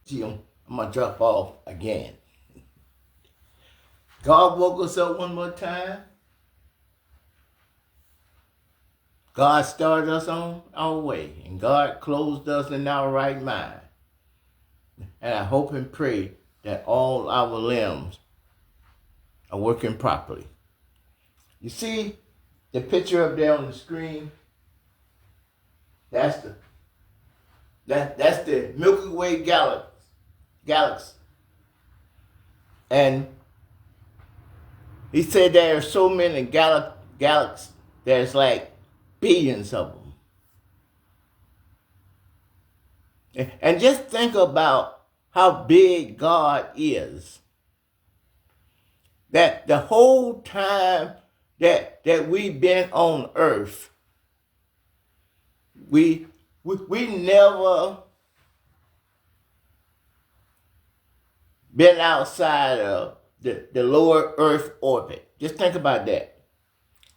See, I'm gonna drop off again. God woke us up one more time. God started us on our way, and God closed us in our right mind. And I hope and pray that all our limbs are working properly. You see the picture up there on the screen? That's the Milky Way galaxy. And he said there are so many galaxies. There's like billions of them. And just think about how big God is. That the whole time that we've been on earth, we never been outside of the lower earth orbit. Just think about that.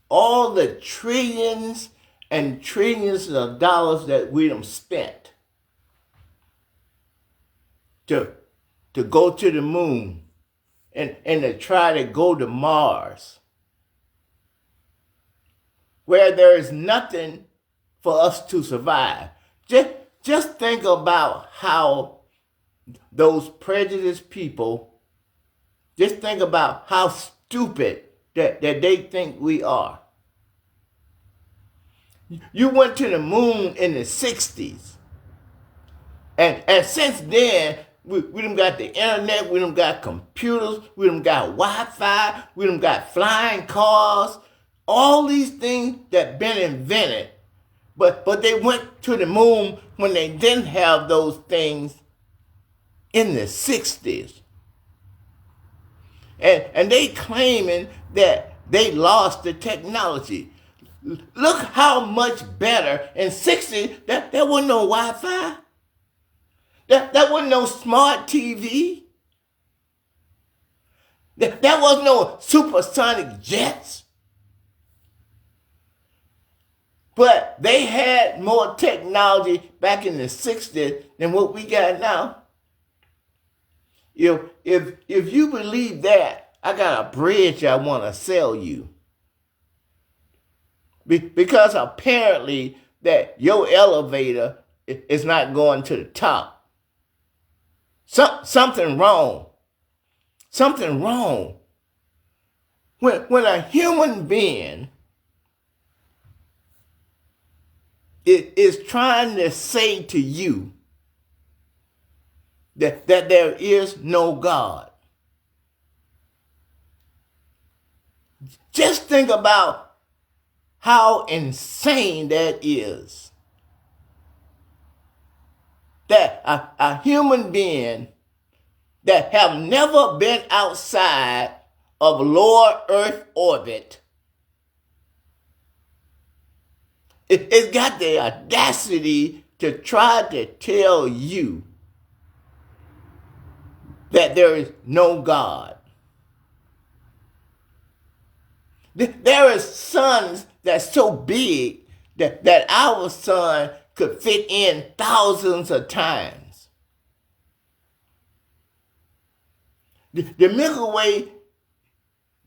All the trillions and trillions of dollars that we done spent to go to the moon and to try to go to Mars, where there is nothing for us to survive. Just think about how those prejudiced people, just think about how stupid that they think we are. You went to the moon in the 60s. And since then, we done got the internet, we done got computers, we done got Wi-Fi, we done got flying cars, all these things that been invented. But they went to the moon when they didn't have those things in the 60s. And they claiming that they lost the technology. Look how much better in 60s, there wasn't no Wi-Fi. That wasn't no smart TV. There was no supersonic jets. But they had more technology back in the 60s than what we got now. If you believe that, I got a bridge I want to sell you. Because apparently that your elevator is not going to the top. Something wrong. Something wrong. When a human being is trying to say to you that there is no God, just think about how insane that is. That a human being that have never been outside of lower Earth orbit, it's got the audacity to try to tell you that there is no God. There is suns that's so big that our sun could fit in thousands of times. The Milky Way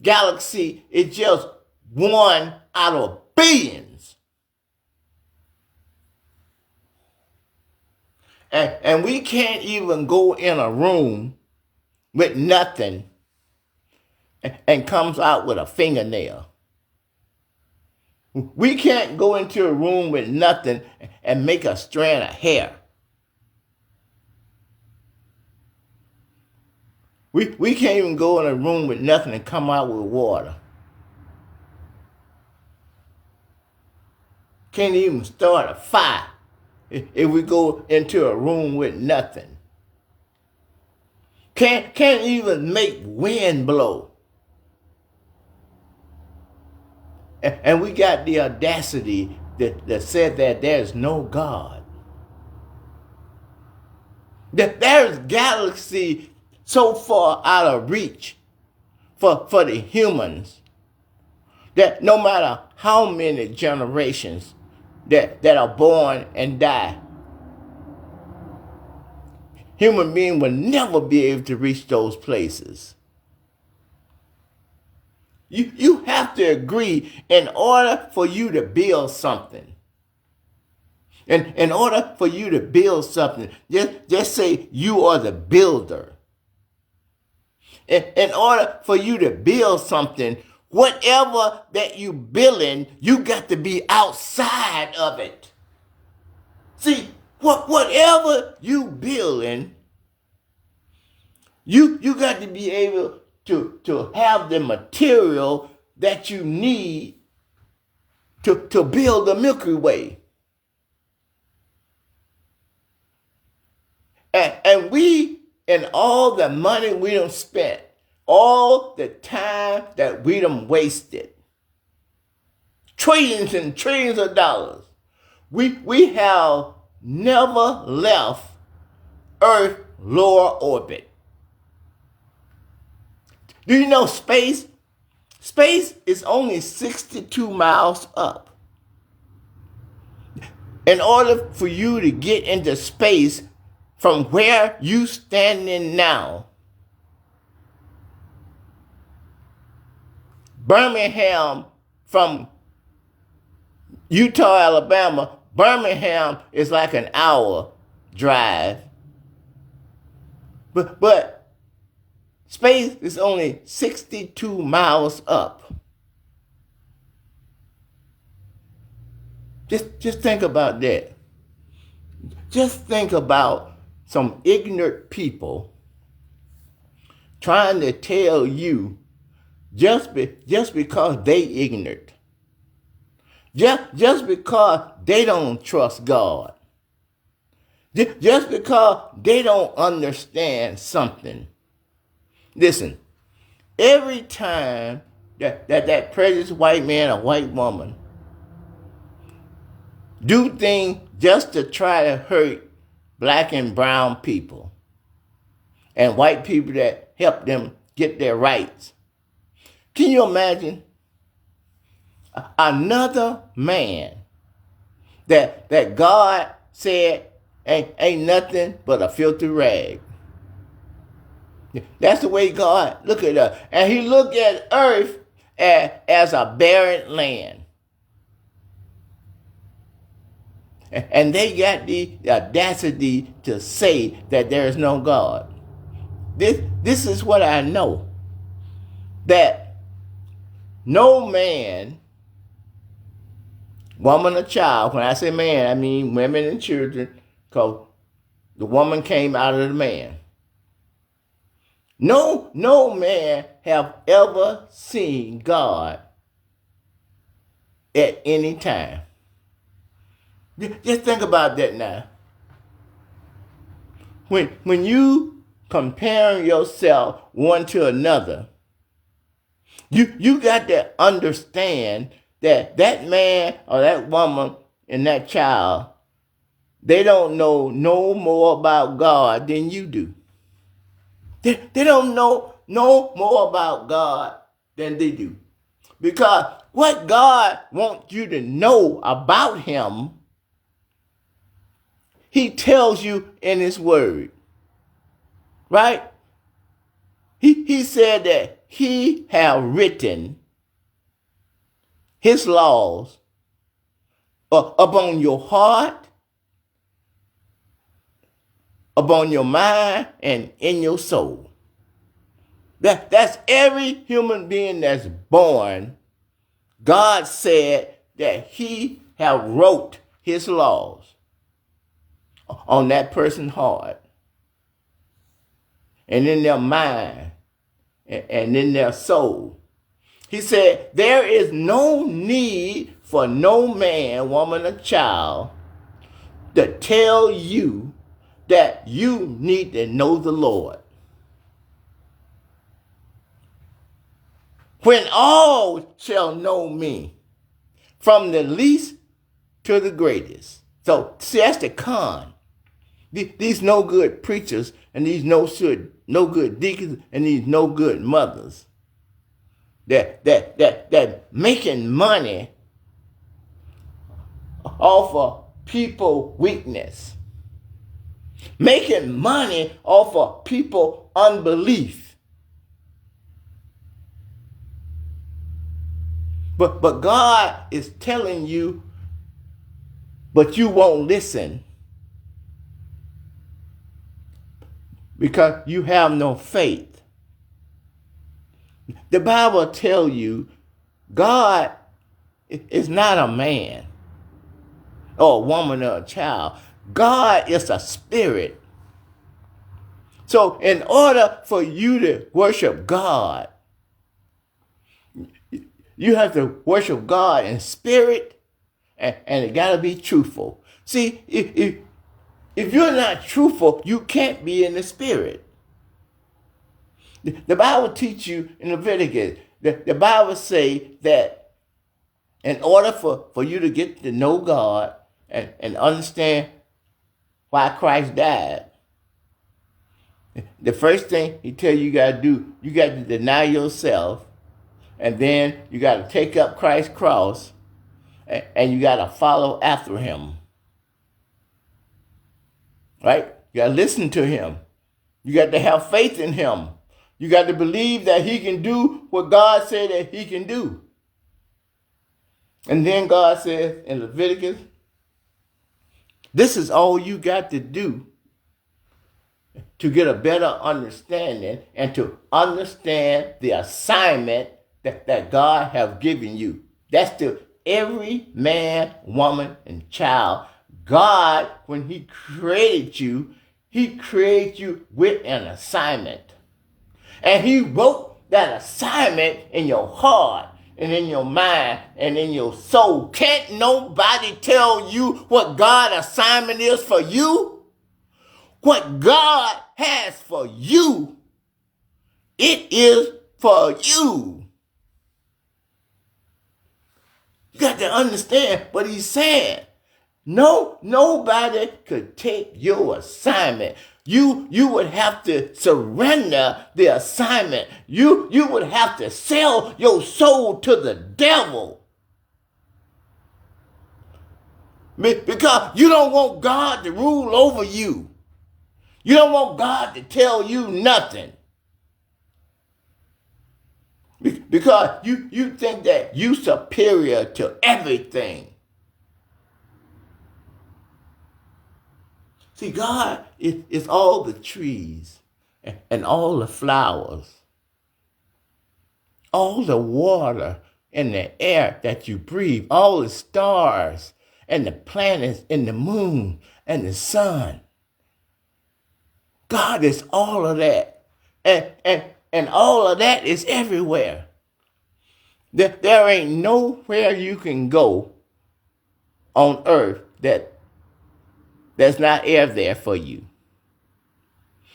galaxy is just one out of billions. And we can't even go in a room with nothing and comes out with a fingernail. We can't go into a room with nothing and make a strand of hair. We can't even go in a room with nothing and come out with water. Can't even start a fire if we go into a room with nothing. Can't even make wind blow. And we got the audacity that said that there's no God. That there's galaxy so far out of reach for the humans that no matter how many generations that are born and die, human being will never be able to reach those places. You have to agree in order for you to build something. And in order for you to build something, just say you are the builder. In order for you to build something, whatever that you building, you got to be outside of it. See, whatever you building, you got to be able to have the material that you need to build the Milky Way. And we, and all the money we done spent, all the time that we done wasted, trillions and trillions of dollars, we have never left Earth's lower orbit. Do you know space? Space is only 62 miles up. In order for you to get into space from where you standing now, Birmingham from Utah, Alabama, Birmingham is like an hour drive. But space is only 62 miles up. Just think about that. Just think about some ignorant people trying to tell you just because they ignorant, just because they don't trust God, just because they don't understand something. Listen, every time that prejudiced white man or white woman do things just to try to hurt black and brown people and white people that help them get their rights, can you imagine another man that God said ain't nothing but a filthy rag? That's the way God look at us. And he looked at earth as a barren land. And they got the audacity to say that there is no God. This is what I know. That no man, woman or child, when I say man, I mean women and children, because the woman came out of the man. No man have ever seen God at any time. Just think about that now. When you comparing yourself one to another, you got to understand that man or that woman and that child, they don't know no more about God than you do. They don't know no more about God than they do. Because what God wants you to know about him, he tells you in his word. Right? He said that he have written his laws upon your heart, upon your mind, and in your soul. That's every human being that's born. God said that he have wrote his laws on that person's heart and in their mind and in their soul. He said there is no need for no man, woman, or child to tell you that you need to know the Lord. When all shall know me, from the least to the greatest. So, see, that's the con. These no good preachers and these no good deacons and these no good mothers that making money off of people weakness. making money off of people unbelief. But God is telling you, but you won't listen because you have no faith. The Bible tells you God is not a man or a woman or a child. God is a spirit. So in order for you to worship God, you have to worship God in spirit, and it got to be truthful. See, if you're not truthful, you can't be in the spirit. The Bible teaches you in Leviticus, the Bible say that in order for you to get to know God and understand why Christ died, the first thing he tell you got to do, you got to deny yourself, and then you got to take up Christ's cross, and you got to follow after him. Right? You got to listen to him. You got to have faith in him. You got to believe that he can do what God said that he can do. And then God says in Leviticus, this is all you got to do to get a better understanding and to understand the assignment that God has given you. That's to every man, woman, and child. God, when he created you with an assignment. And he wrote that assignment in your heart and in your mind and in your soul. Can't nobody tell you what God's assignment is for you? What God has for you, it is for you. You got to understand what he's saying. No, nobody could take your assignment. You would have to surrender the assignment. You would have to sell your soul to the devil. Because you don't want God to rule over you. You don't want God to tell you nothing. Because you think that you're superior to everything. See, God is all the trees and all the flowers, all the water and the air that you breathe, all the stars and the planets and the moon and the sun. God is all of that. And all of that is everywhere. There ain't nowhere you can go on earth that's not air there for you.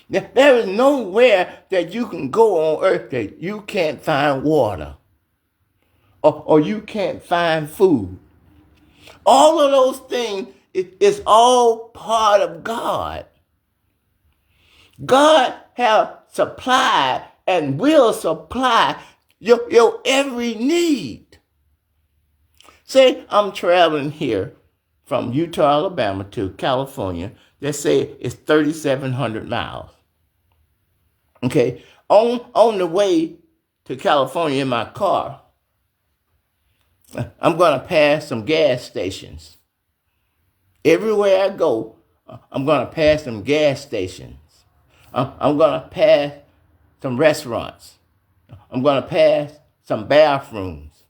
There is nowhere that you can go on earth that you can't find water or you can't find food. All of those things is all part of God. God have supplied and will supply your every need. Say I'm traveling here from Utah, Alabama to California. Let's say it's 3,700 miles. Okay, on the way to California in my car, I'm going to pass some gas stations. Everywhere I go, I'm going to pass some gas stations. I'm going to pass some restaurants. I'm going to pass some bathrooms.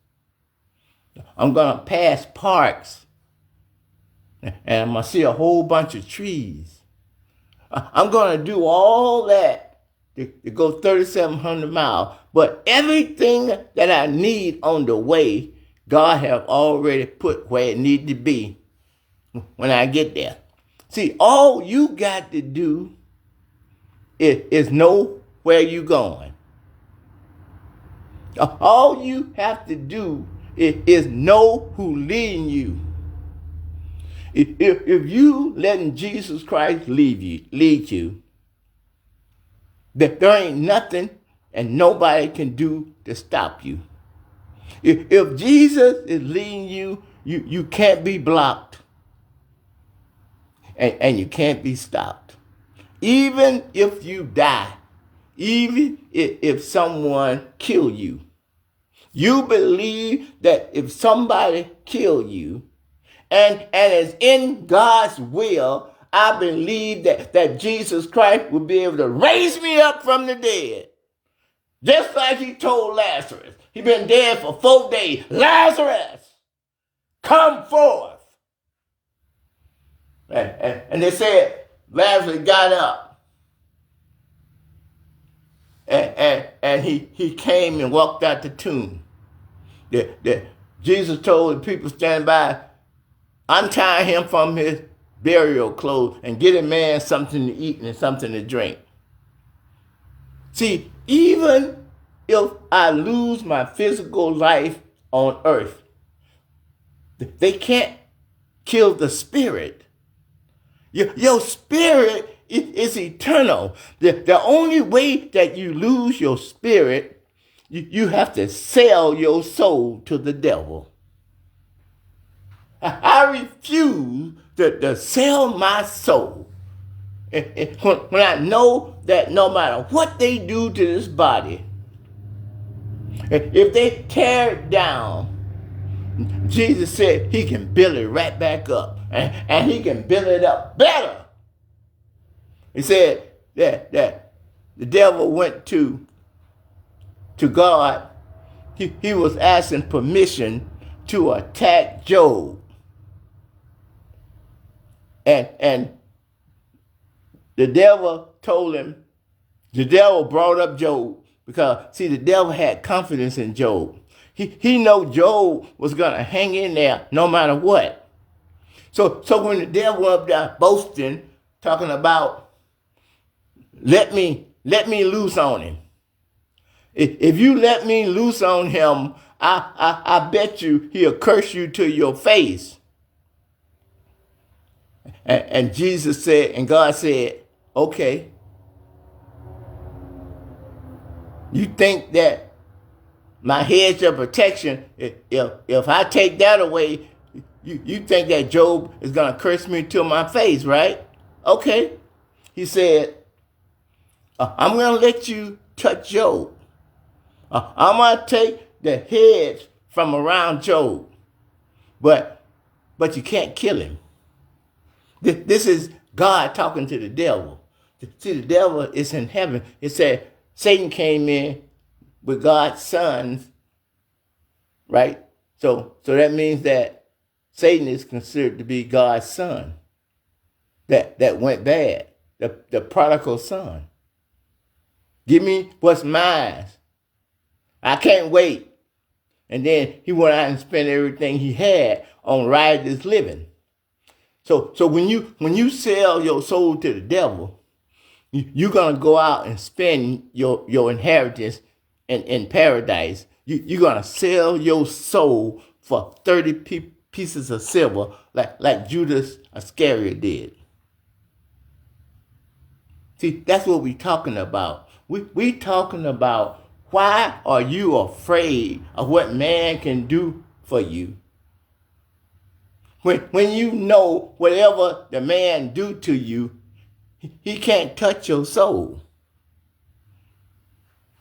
I'm going to pass parks. And I'm going to see a whole bunch of trees. I'm going to do all that to go 3,700 miles. But everything that I need on the way, God have already put where it needs to be when I get there. See, all you got to do is know where you're going. All you have to do is know who's leading you. If you letting Jesus Christ lead you, that there ain't nothing and nobody can do to stop you. If Jesus is leading you, you can't be blocked and you can't be stopped. even if you die, even if someone kill you, you believe that if somebody kill you, and it's in God's will, I believe that Jesus Christ will be able to raise me up from the dead. Just like he told Lazarus. He been dead for 4 days. Lazarus, come forth. And they said Lazarus got up. And he came and walked out the tomb. Jesus told the people standing by, untie him from his burial clothes and get a man something to eat and something to drink. See, even if I lose my physical life on earth, they can't kill the spirit. Your spirit is eternal. The only way that you lose your spirit, you have to sell your soul to the devil. I refuse to sell my soul. When I know that no matter what they do to this body, if they tear it down, Jesus said he can build it right back up. And he can build it up better. He said that the devil went to God. He was asking permission to attack Job. And the devil told him, the devil brought up Job because, see, the devil had confidence in Job. He know Job was going to hang in there no matter what. So when the devil went up there boasting, talking about, let me loose on him. If you let me loose on him, I bet you he'll curse you to your face. And Jesus said, and God said, okay. You think that my hedge of protection, if I take that away, you think that Job is going to curse me to my face, right? Okay. He said, I'm going to let you touch Job. I'm going to take the hedge from around Job. But you can't kill him. This is God talking to the devil. See, the devil is in heaven. It said Satan came in with God's sons, right? So that means that Satan is considered to be God's son that went bad, the prodigal son. Give me what's mine. I can't wait. And then he went out and spent everything he had on riotous living. So when you sell your soul to the devil, you're gonna go out and spend your inheritance in paradise. You're gonna sell your soul for 30 pieces of silver, like Judas Iscariot did. See, that's what we're talking about. We talking about, why are you afraid of what man can do for you? When you know whatever the man do to you, he can't touch your soul.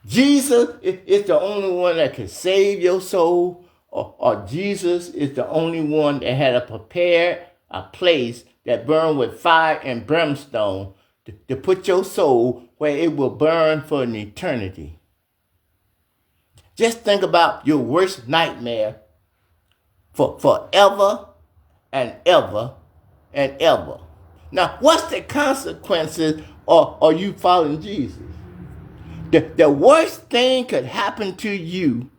Jesus is the only one that can save your soul, or Jesus is the only one that had to prepare a place that burned with fire and brimstone to put your soul where it will burn for an eternity. Just think about your worst nightmare for forever and ever and ever. Now, what's the consequences of you following Jesus? The worst thing could happen to you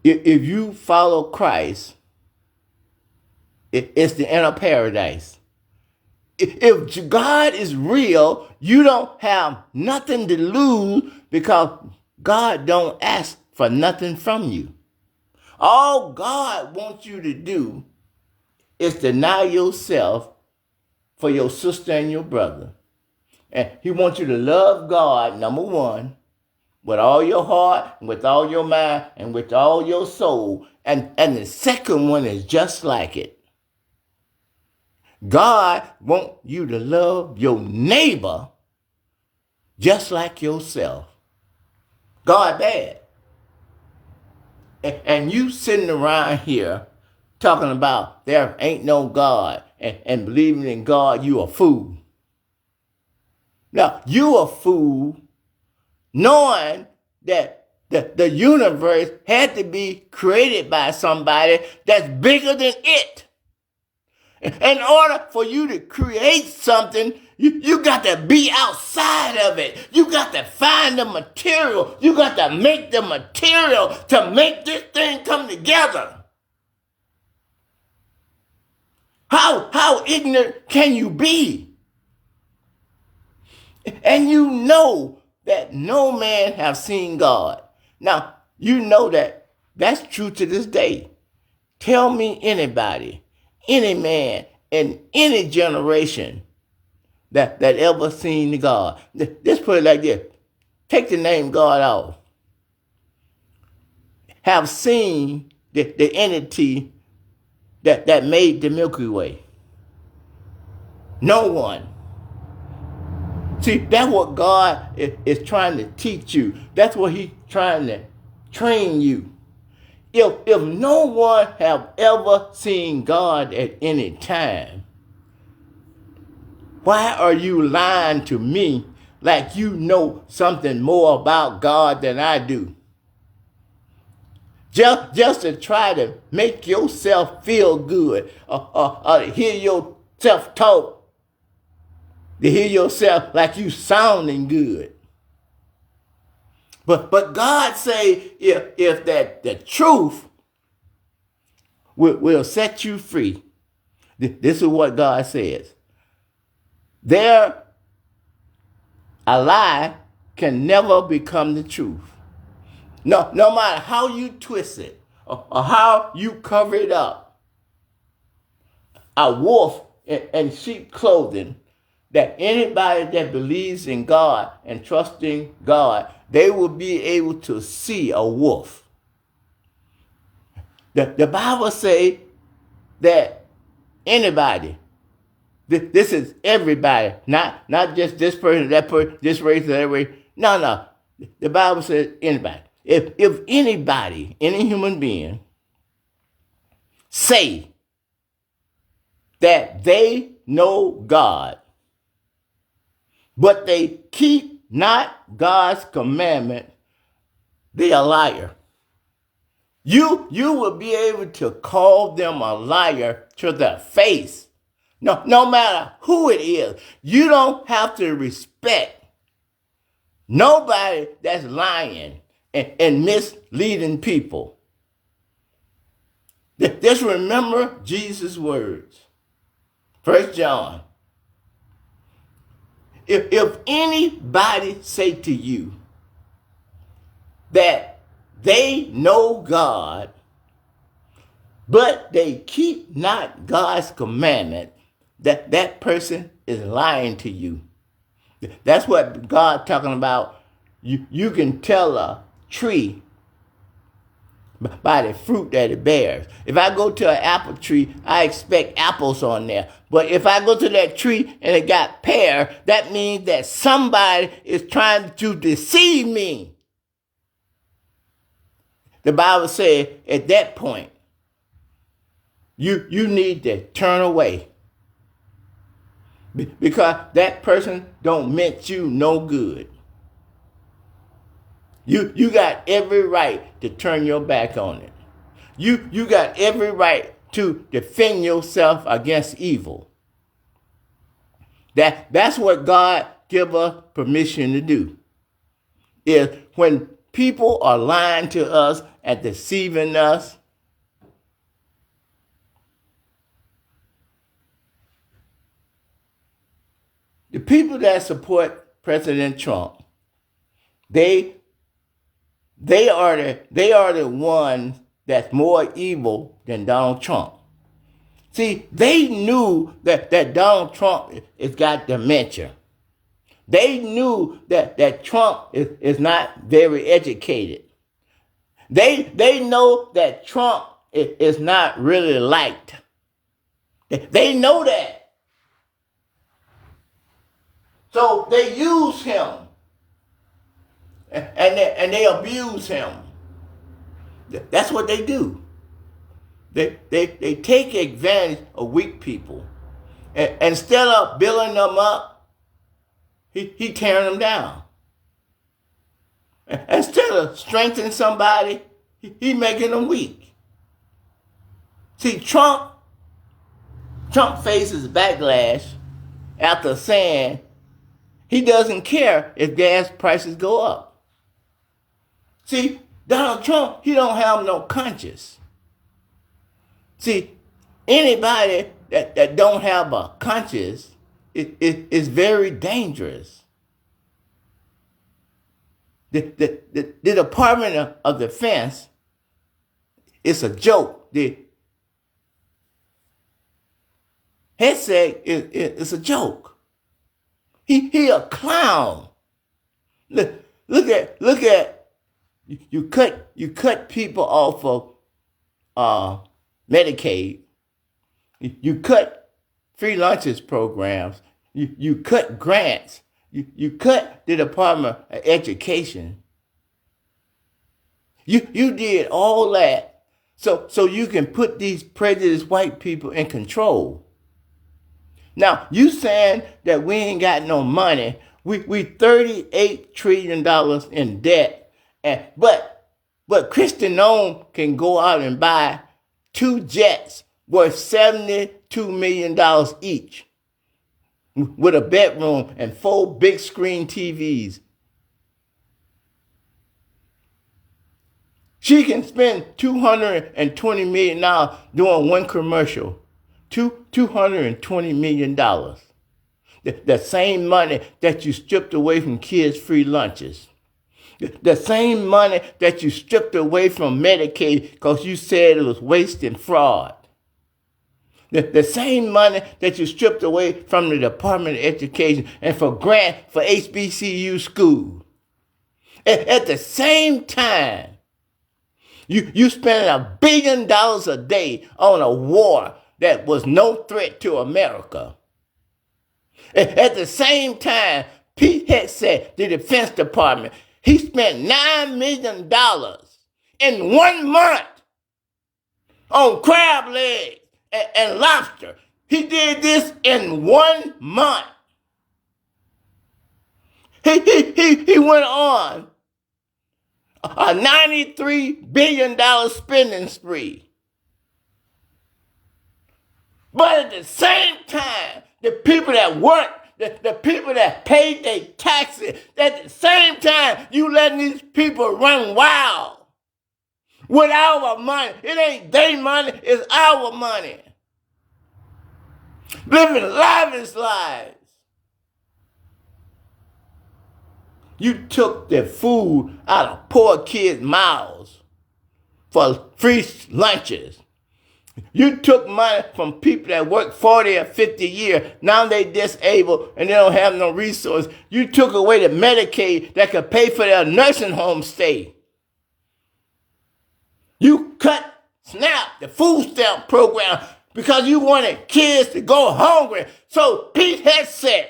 if you follow Christ. It's the inner paradise. If God is real, you don't have nothing to lose because God don't ask for nothing from you. All God wants you to do is deny yourself for your sister and your brother. And he wants you to love God, number one, with all your heart, with all your mind, and with all your soul. And the second one is just like it. God wants you to love your neighbor just like yourself. God bad. And you sitting around here talking about there ain't no God and believing in God, you a fool. Now, you a fool knowing that the universe had to be created by somebody that's bigger than it. In order for you to create something, you got to be outside of it. You got to find the material. You got to make the material to make this thing come together. How ignorant can you be? And you know that no man have seen God. Now, you know that that's true to this day. Tell me anybody, any man in any generation that ever seen God. Let's put it like this. Take the name God off. Have seen the entity that made the Milky Way. No one. See, that's what God is trying to teach you. That's what he's trying to train you. If no one have ever seen God at any time, why are you lying to me like you know something more about God than I do? Just to try to make yourself feel good or hear yourself talk, to hear yourself like you sounding good. But God say if that the truth will set you free. This is what God says. A lie can never become the truth. No matter how you twist it or how you cover it up. A wolf in sheep clothing, that anybody that believes in God and trusting God, they will be able to see a wolf. The Bible say that anybody, this is everybody, not just this person, that person, this race, that race. No. The Bible says anybody. If anybody, any human being, say that they know God, but they keep not God's commandment, they are a liar. You will be able to call them a liar to their face. No matter who it is. You don't have to respect nobody that's lying and misleading people. Just remember Jesus' words. 1 John. If anybody say to you that they know God, but they keep not God's commandment, that person is lying to you. That's what God talking about. You can tell a tree by the fruit that it bears. If I go to an apple tree, I expect apples on there. But if I go to that tree and it got pear, that means that somebody is trying to deceive me. The Bible says at that point, you need to turn away. Because that person don't meant you no good. You got every right to turn your back on it. You got every right to defend yourself against evil. That's what God give us permission to do. Is when people are lying to us and deceiving us, the people that support President Trump, they are the ones that's more evil than Donald Trump. See, they knew that Donald Trump has got dementia. They knew that Trump is not very educated. They know that Trump is not really liked. They know that. So they use him and they abuse him. That's what they do. They take advantage of weak people. And instead of building them up, he tearing them down. Instead of strengthening somebody, he making them weak. See, Trump faces backlash after saying he doesn't care if gas prices go up. See, Donald Trump, he don't have no conscience. See, anybody that don't have a conscience is very dangerous. The Department of Defense is a joke. The Hegseth is a joke. He a clown. Look at you cut people off of Medicaid. You cut free lunches programs. You cut grants. You cut the Department of Education. You did all that so you can put these prejudiced white people in control. Now, you saying that we ain't got no money. We $38 trillion in debt. But Kristi Noem can go out and buy 2 jets worth $72 million each with a bedroom and 4 big screen TVs. She can spend $220 million doing one commercial. $220 million. The same money that you stripped away from kids' free lunches. The same money that you stripped away from Medicaid because you said it was waste and fraud. The same money that you stripped away from the Department of Education and for grant for HBCU school. At the same time, you spending $1 billion a day on a war that was no threat to America. At the same time, Pete Hegseth, the Defense Department, he spent $9 million in 1 month on crab legs and lobster. He did this in 1 month. He went on a $93 billion spending spree. But at the same time, the people that work, the people that paid their taxes, at the same time, you letting these people run wild with our money. It ain't their money, it's our money. Living lavish lives. You took the food out of poor kids' mouths for free lunches. You took money from people that work 40 or 50 years. Now they disabled and they don't have no resources. You took away the Medicaid that could pay for their nursing home stay. You cut SNAP, the food stamp program, because you wanted kids to go hungry. So Pete Hegseth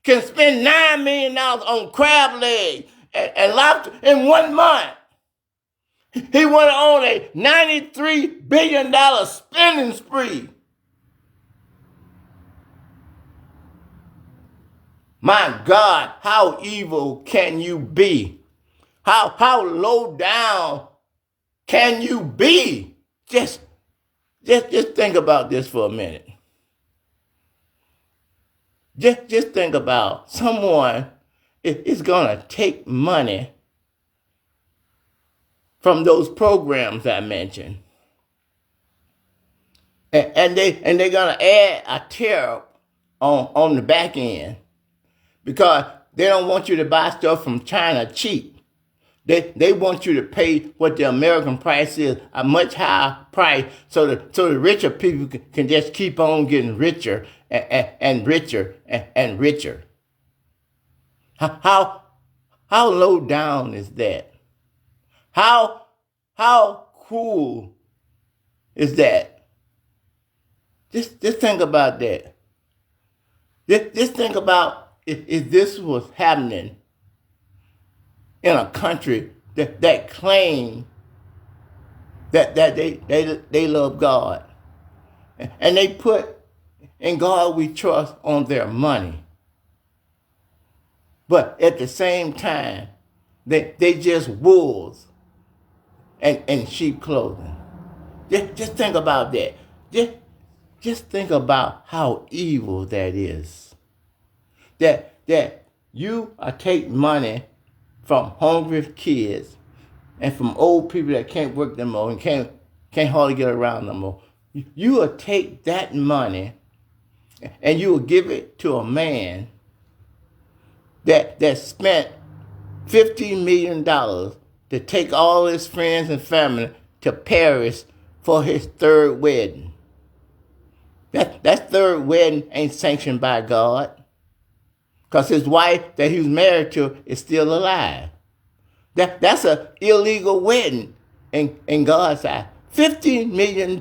can spend $9 million on crab legs and lobster in 1 month. He went on a $93 billion spending spree. My God, how evil can you be? How low down can you be? Just think about this for a minute. Just think about someone is going to take money from those programs I mentioned. And they're going to add a tariff on the back end because they don't want you to buy stuff from China cheap. They want you to pay what the American price is, a much higher price, so the richer people can just keep on getting richer and richer and richer. How low down is that? How cruel is that? Just think about that. Just think about if this was happening in a country that claimed that they love God, and they put "In God We Trust" on their money, but at the same time they just wolves and sheep clothing. Just think about that. Just think about how evil that is. That you are taking money from hungry kids and from old people that can't work no more and can't hardly get around no more. You will take that money and you will give it to a man that spent $15 million to take all his friends and family to Paris for his third wedding. That third wedding ain't sanctioned by God, because his wife that he was married to is still alive. That's an illegal wedding in God's eye. $15 million.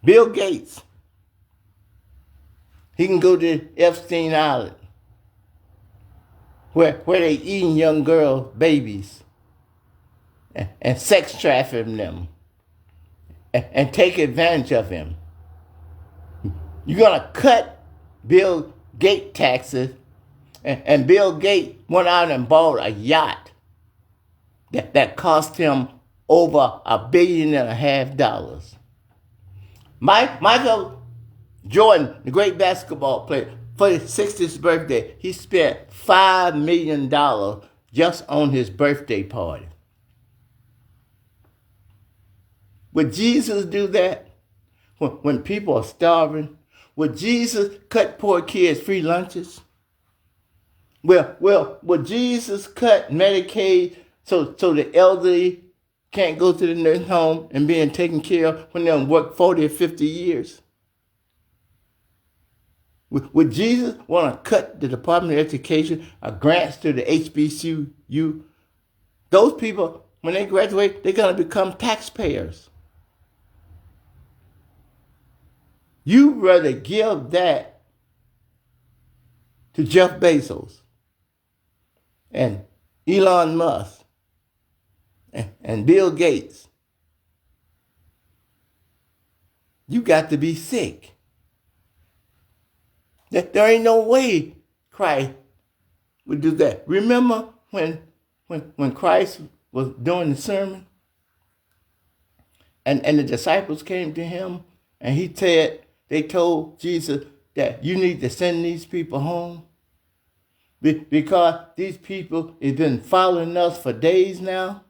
Bill Gates, he can go to Epstein Island, where they eating young girls' babies and sex trafficking them and take advantage of him. You're going to cut Bill Gates taxes, and Bill Gates went out and bought a yacht that cost him over $1.5 billion. Michael Jordan, the great basketball player, for his 60th birthday, he spent $5 million just on his birthday party. Would Jesus do that when people are starving? Would Jesus cut poor kids free lunches? Well, would Jesus cut Medicaid so the elderly can't go to the nursing home and being taken care of when they work 40 or 50 years? Would Jesus want to cut the Department of Education grants to the HBCU? Those people, when they graduate, they're going to become taxpayers. You'd rather give that to Jeff Bezos and Elon Musk and Bill Gates. You got to be sick. There ain't no way Christ would do that. Remember when Christ was doing the sermon and the disciples came to him and they told Jesus that you need to send these people home because these people have been following us for days now,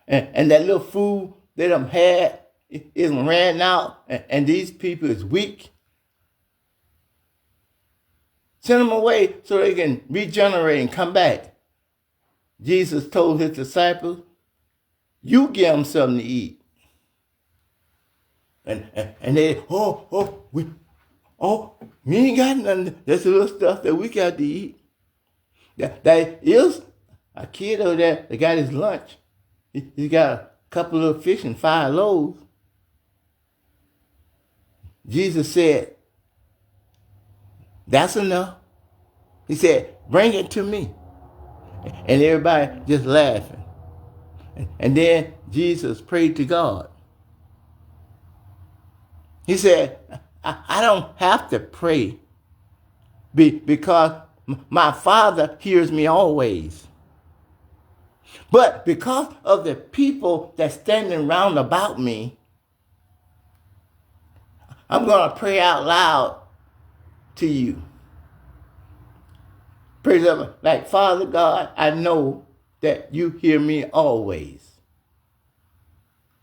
and that little food they done had is ran out, and these people is weak. Send them away so they can regenerate and come back. Jesus told his disciples, you give them something to eat. And they, we ain't got nothing. That's the little stuff that we got to eat. That is a kid over there that got his lunch. He got a couple of fish and 5 loaves. Jesus said, that's enough. He said, bring it to me. And everybody just laughing. And then Jesus prayed to God. He said, I don't have to pray because my Father hears me always. But because of the people that's standing round about me, I'm going to pray out loud to you. Praise God, like, Father God, I know that you hear me always.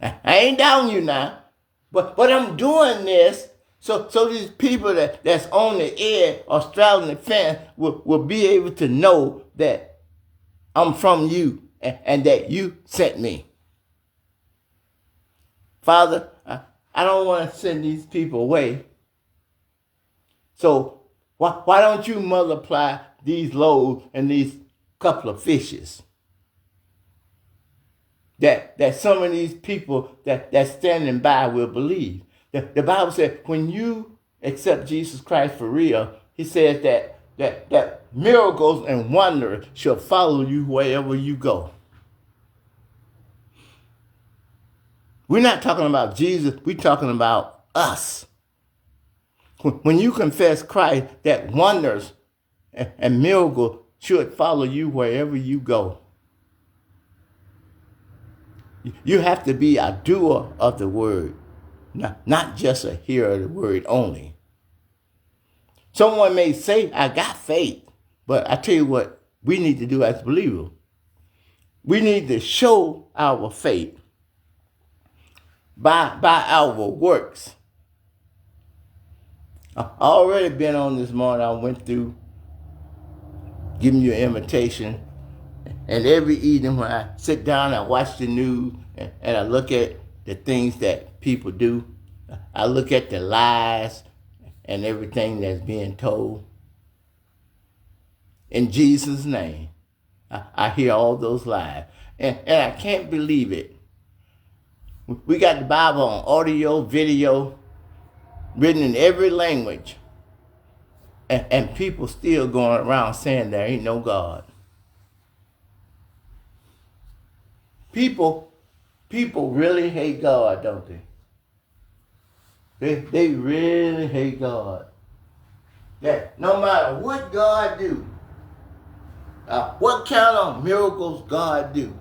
I ain't down you now, but I'm doing this so these people that's on the edge or straddling the fence will be able to know that I'm from you and that you sent me. Father, I don't want to send these people away. So why don't you multiply these loaves and these couple of fishes? That some of these people that's standing by will believe. The Bible said when you accept Jesus Christ for real, he says that miracles and wonders shall follow you wherever you go. We're not talking about Jesus. We're talking about us. When you confess Christ, that wonders and miracles should follow you wherever you go. You have to be a doer of the word, not just a hearer of the word only. Someone may say, I got faith, but I tell you what we need to do as believers. We need to show our faith by our works. I've already been on this morning. I went through giving you an invitation. And every evening when I sit down, I watch the news and I look at the things that people do. I look at the lies and everything that's being told. In Jesus' name, I hear all those lies. And I can't believe it. We got the Bible on audio, video, written in every language. And people still going around saying there ain't no God. People really hate God, don't they? They really hate God. That no matter what God do, what kind of miracles God do,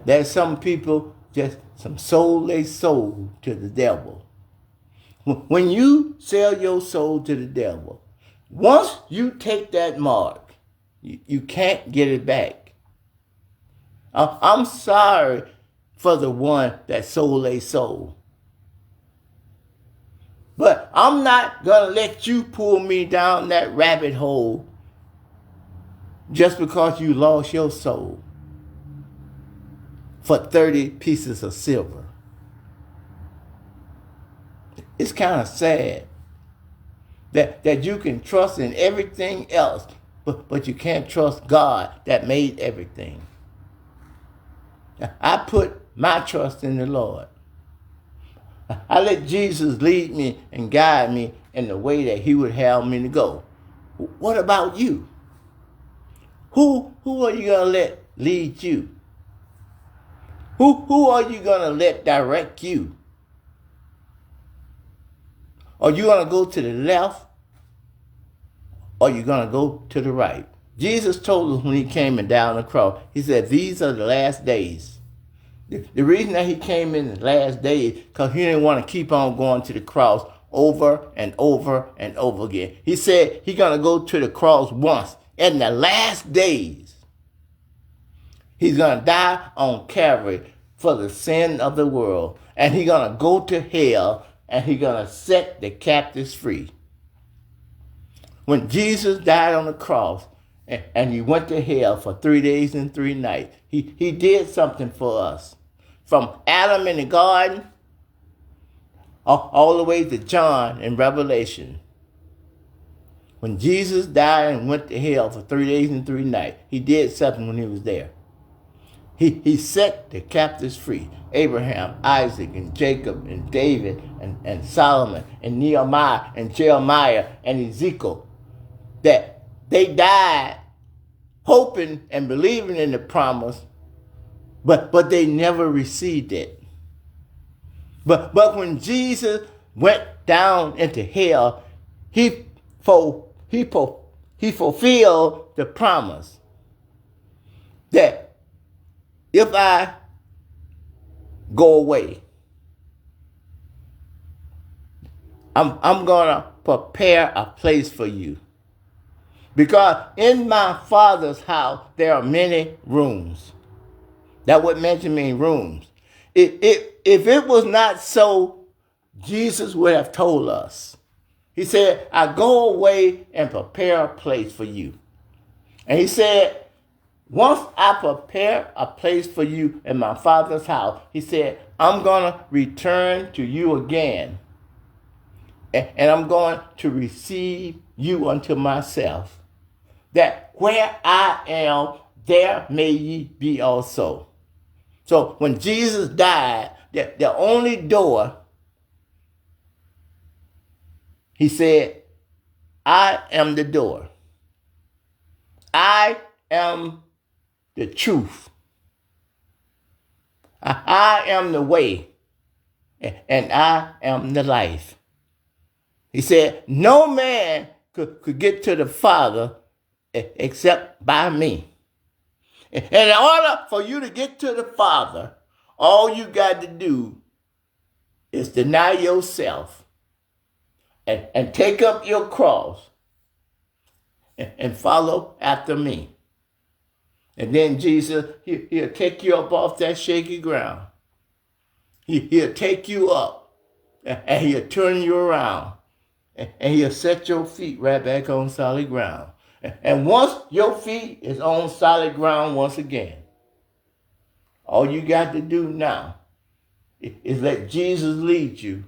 there's some people just some soul they sold to the devil. When you sell your soul to the devil, once you take that mark, you can't get it back. I'm sorry for the one that sold their soul. But I'm not going to let you pull me down that rabbit hole just because you lost your soul for 30 pieces of silver. It's kind of sad that you can trust in everything else, but you can't trust God that made everything. I put my trust in the Lord. I let Jesus lead me and guide me in the way that he would have me to go. What about you? Who are you going to let lead you? Who are you going to let direct you? Are you going to go to the left? Or are you going to go to the right? Jesus told us when he came and died on the cross, he said, these are the last days. The reason that he came in the last days, because he didn't want to keep on going to the cross over and over and over again. He said he's going to go to the cross once. In the last days, he's going to die on Calvary for the sin of the world. And he's going to go to hell and he's going to set the captives free. When Jesus died on the cross and he went to hell for 3 days and 3 nights, he did something for us. From Adam in the garden all the way to John in Revelation. When Jesus died and went to hell for 3 days and 3 nights, he did something when he was there. He set the captives free. Abraham, Isaac, and Jacob, and David, and Solomon, and Nehemiah, and Jeremiah, and Ezekiel. That they died hoping and believing in the promise, but they never received it. But when Jesus went down into hell, he fulfilled the promise that if I go away, I'm gonna prepare a place for you. Because in my Father's house there are many rooms. That what mentioned mean rooms. If it was not so, Jesus would have told us. He said, I go away and prepare a place for you. And he said, once I prepare a place for you in my Father's house, he said, I'm going to return to you again. And I'm going to receive you unto myself. That where I am, there may ye be also. So when Jesus died, the only door He said, I am the door. I am the truth. I am the way. And I am the life. He said, no man could get to the Father except by me. And in order for you to get to the Father, all you got to do is deny yourself and take up your cross and follow after me. And then Jesus, he'll take you up off that shaky ground. He'll take you up and he'll turn you around and he'll set your feet right back on solid ground. And once your feet is on solid ground once again, all you got to do now is let Jesus lead you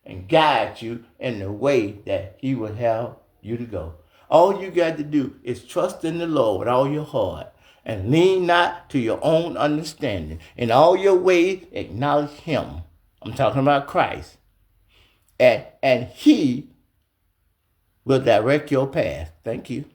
and guide you in the way that he would have you to go. All you got to do is trust in the Lord with all your heart and lean not to your own understanding. In all your ways, acknowledge him. I'm talking about Christ. And he will direct your path. Thank you.